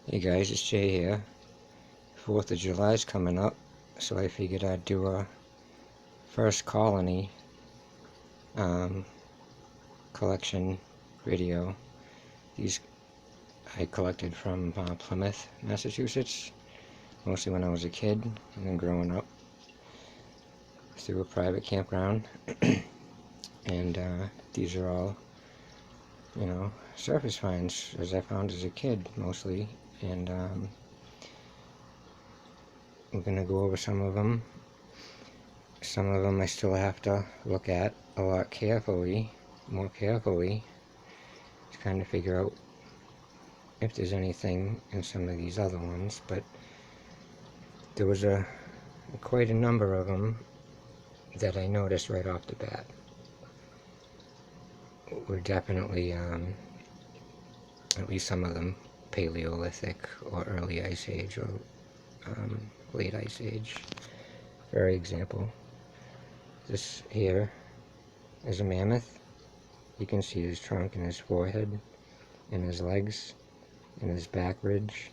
Hey guys, it's Jay here. 4th of July is coming up, so I figured I'd do a first colony collection video. These I collected from Plymouth, Massachusetts, mostly when I was a kid, and then growing up through a private campground. And these are all, surface finds, as I found as a kid, mostly. And I'm going to go over some of them. Some of them I still have to look at a lot more carefully, to kind of figure out if there's anything in some of these other ones, but there was quite a number of them that I noticed right off the bat were definitely, at least some of them, Paleolithic or early Ice Age or late Ice Age. For example, this here is a mammoth. You can see his trunk and his forehead and his legs and his back ridge.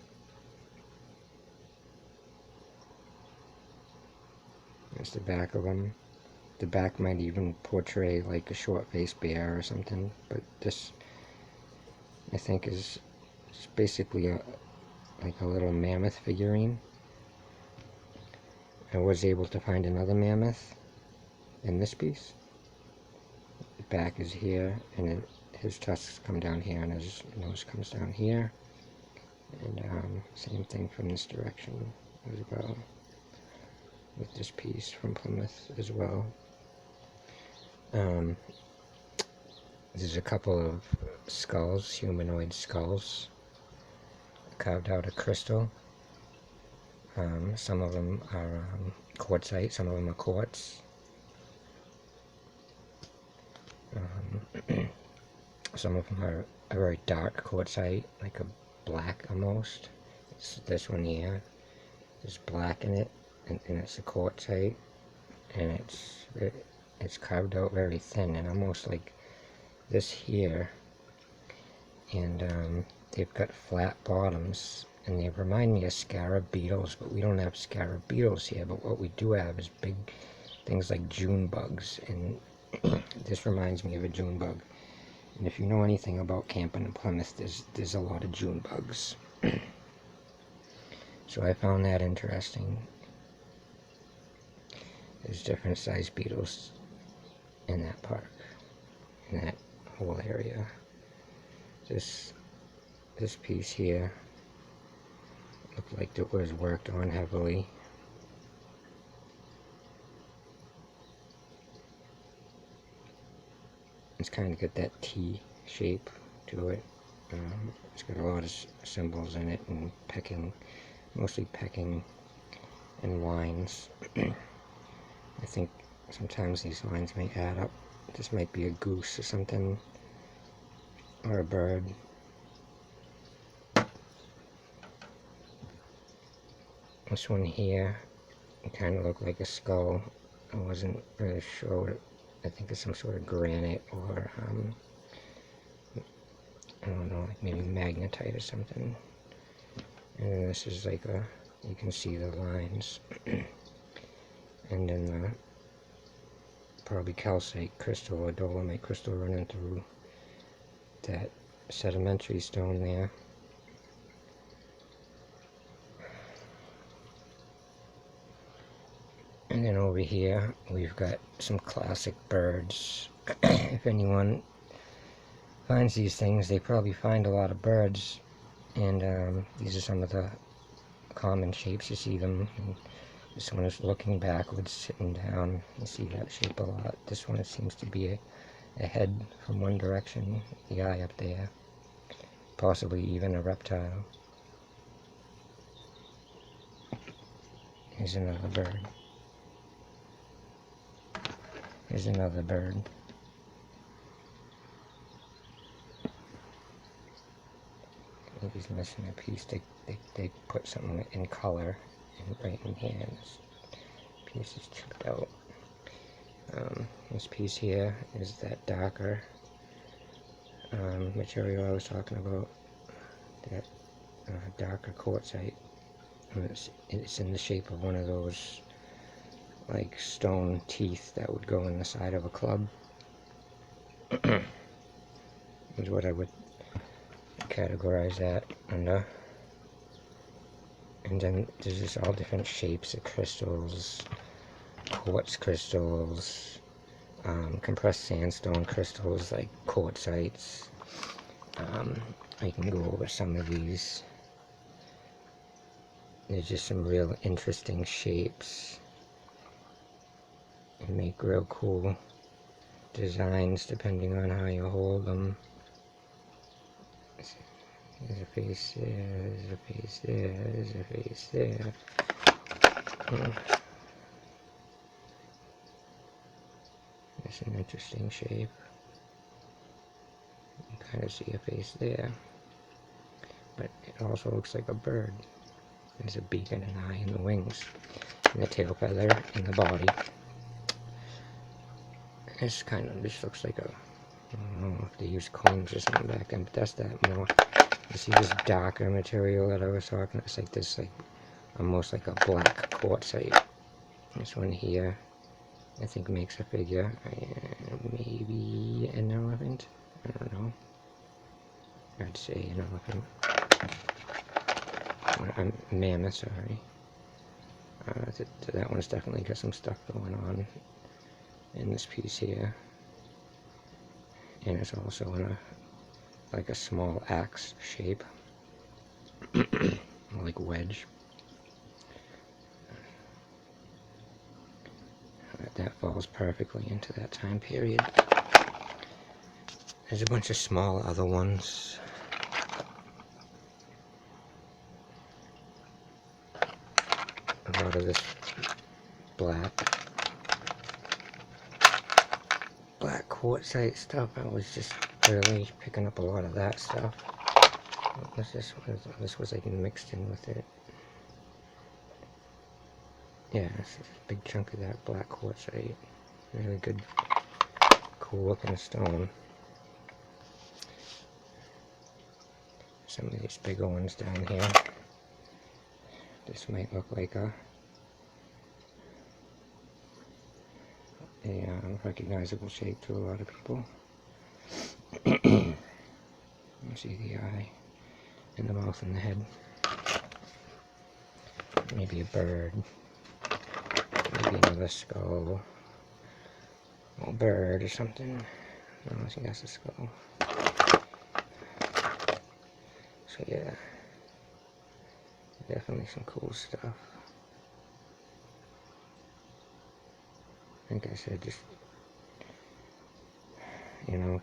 That's the back of him. The back might even portray like a short-faced bear or something, but this, I think, is basically like a little mammoth figurine. I was able to find another mammoth in this piece. The back is here, and his tusks come down here, and his nose comes down here. And same thing from this direction as well, with this piece from Plymouth as well. There's a couple of skulls, humanoid skulls, carved out of crystal. Some of them are quartzite, some of them are quartz. Some of them are a very dark quartzite, like a black almost. This one here is black in it, and it's a quartzite, and it's carved out very thin and almost like this here. And they've got flat bottoms, and they remind me of scarab beetles, but we don't have scarab beetles here. But what we do have is big things like June bugs, and this reminds me of a June bug. And if you know anything about camping in Plymouth, there's a lot of June bugs. So I found that interesting. There's different size beetles in that park, in that whole area. This piece here looked like it was worked on heavily. It's kind of got that T shape to it. It's got a lot of symbols in it, and pecking, mostly pecking and lines. I think sometimes these lines may add up. This might be a goose or something, or a bird. This one here, it kind of looked like a skull. I wasn't really sure what I think it's some sort of granite or, I don't know, like maybe magnetite or something. And then this is like you can see the lines. And then the probably calcite crystal or dolomite crystal running through that sedimentary stone there. And then over here, we've got some classic birds. If anyone finds these things, they probably find a lot of birds. And these are some of the common shapes. You see them. And this one is looking backwards, sitting down. You see that shape a lot. This one, it seems to be a head from one direction, the eye up there. Possibly even a reptile. Here's another bird. Here's another bird. Maybe he's missing a piece. They put something in color right in here, and this piece is chipped out. This piece here is that darker material I was talking about. That darker quartzite. And it's in the shape of one of those like stone teeth that would go in the side of a club. Is what I would categorize that under. And then there's just all different shapes of crystals, quartz crystals, compressed sandstone crystals like quartzites. I can go over some of these. There's just some real interesting shapes and make real cool designs depending on how you hold them. There's a face there, there's a face there, there's a face there. It's an interesting shape. You kind of see a face there, but it also looks like a bird. There's a beak and an eye in the wings, and the tail feather in the body. This kind of just looks like a, I don't know if they use combs or something back then, but that's that more. You see this darker material that I was talking about? It's like this, like almost like a black quartzite. This one here, I think makes a figure. Maybe an elephant? I don't know. I'd say an elephant. A mammoth, sorry. That one's definitely got some stuff going on in this piece here. And it's also in a like a small axe shape. Like wedge. That falls perfectly into that time period. There's a bunch of small other ones. A lot of this black quartzite stuff. I was just really picking up a lot of that stuff. What was this? This was like mixed in with it. Yeah, it's a big chunk of that black quartzite. Really good, cool looking stone. Some of these bigger ones down here. This might look like a recognizable shape to a lot of people. You see the eye and the mouth and the head. Maybe a bird. Maybe another skull. Or bird or something. No, I think that's a skull. So yeah. Definitely some cool stuff. Like I said, just, you know,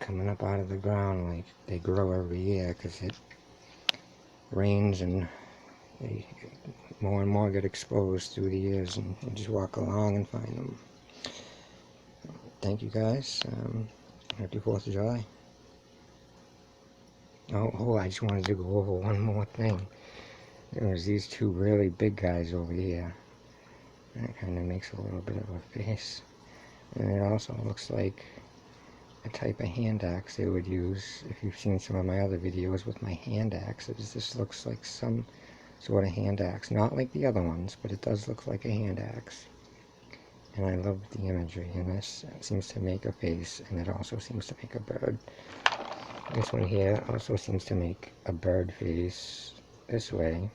coming up out of the ground, like they grow every year because it rains and they more and more get exposed through the years, and you just walk along and find them. Thank you guys. Happy 4th of July. Oh, I just wanted to go over one more thing. There's these two really big guys over here. That kind of makes a little bit of a face. And it also looks like a type of hand axe they would use. If you've seen some of my other videos with my hand axes, this looks like some sort of hand axe. Not like the other ones, but it does look like a hand axe. And I love the imagery in this. It seems to make a face, and it also seems to make a bird. This one here also seems to make a bird face this way.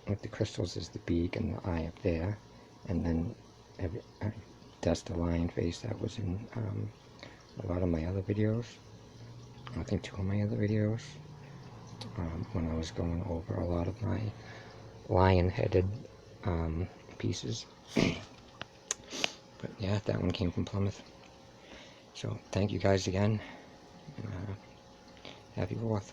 With the crystals is the beak and the eye up there. And then that's the lion face that was in a lot of my other videos. I think 2 of my other videos. When I was going over a lot of my lion-headed pieces. But yeah, that one came from Plymouth. So thank you guys again. Happy 4th.